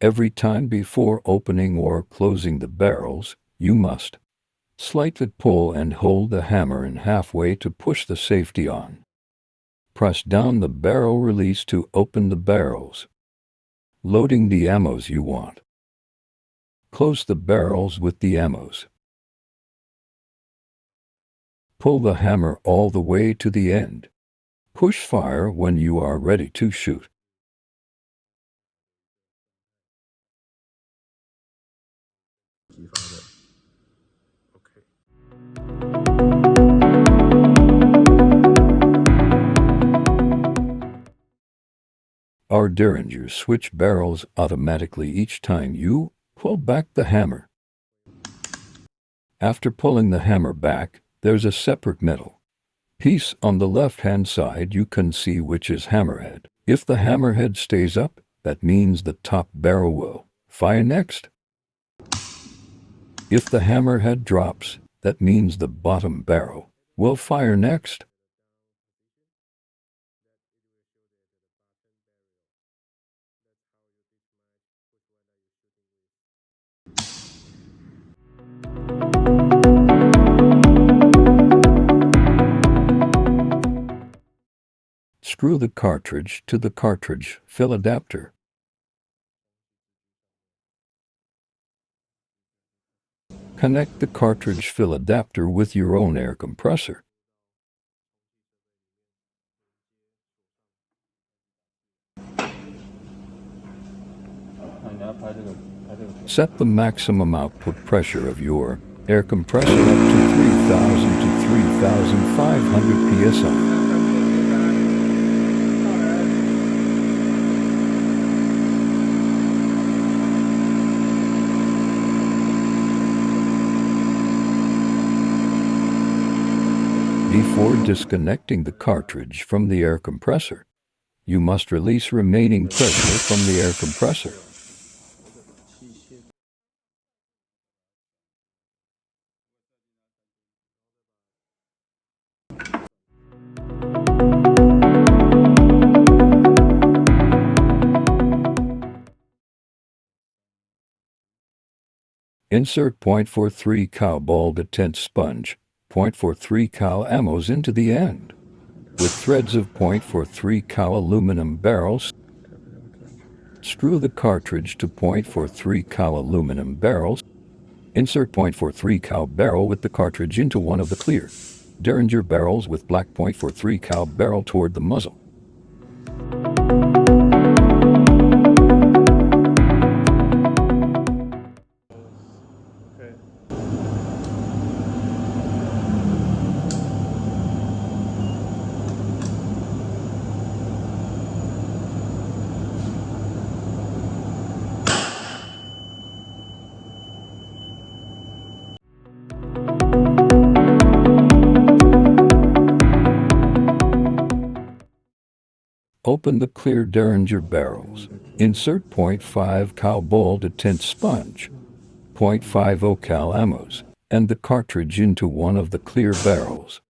Every time before opening or closing the barrels, you must slightly pull and hold the hammer in halfway to push the safety on. Press down the barrel release to open the barrels, loading the ammos you want. Close the barrels with the ammos. Pull the hammer all the way to the end. Push fire when you are ready to shoot. Our Derringers switch barrels automatically each time you pull back the hammer. After pulling the hammer back, there's a separate metal piece on the left-hand side. You can see which is hammerhead. If the hammerhead stays up, that means the top barrel will fire next. If the hammerhead drops, that means the bottom barrel will fire next. Screw the cartridge to the cartridge fill adapter. Connect the cartridge fill adapter with your own air compressor. Set the maximum output pressure of your air compressor up to 3,000 to 3,500 psi. Before disconnecting the cartridge from the air compressor, you must release remaining pressure from the air compressor. Insert .43 cal ball detent sponge, .43 cal ammos into the end, with threads of .43 cal aluminum barrels. Screw the cartridge to .43 cal aluminum barrels. Insert .43 cal barrel with the cartridge into one of the clear Derringer barrels with black .43 cal barrel toward the muzzle. Open the clear Derringer barrels. Insert .5 cal ball detent sponge, .50 cal ammos, and the cartridge into one of the clear barrels.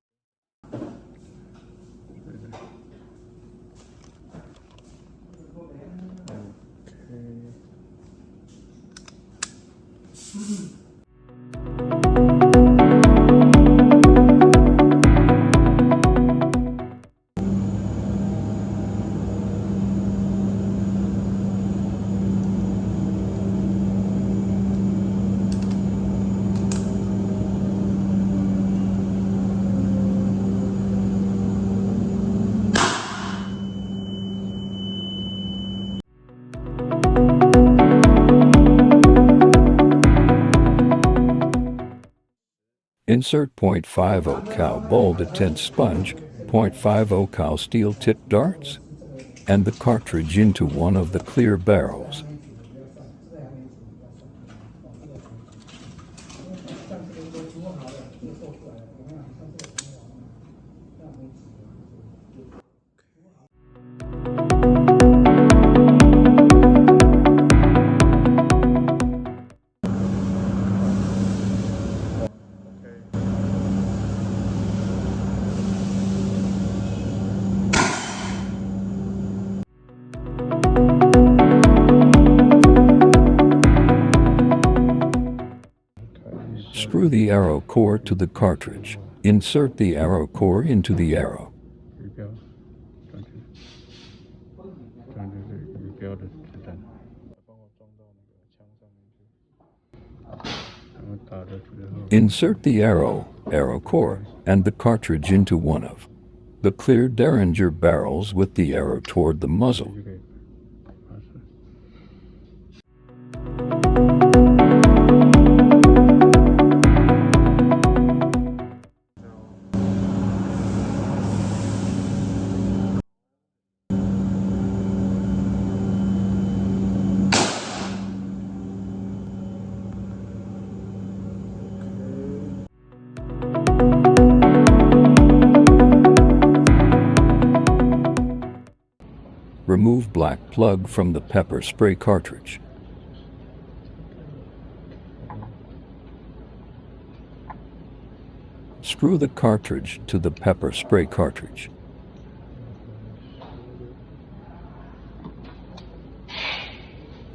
Insert .50 cal ball detent sponge, .50 cal steel tip darts, and the cartridge into one of the clear barrels. Screw the arrow core to the cartridge. Insert the arrow core into the arrow. Insert the arrow core, and the cartridge into one of the clear Derringer barrels with the arrow toward the muzzle. Remove black plug from the pepper spray cartridge. Screw the cartridge to the pepper spray cartridge.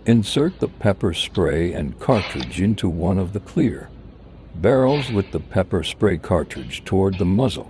Insert the pepper spray and cartridge into one of the clear barrels with the pepper spray cartridge toward the muzzle.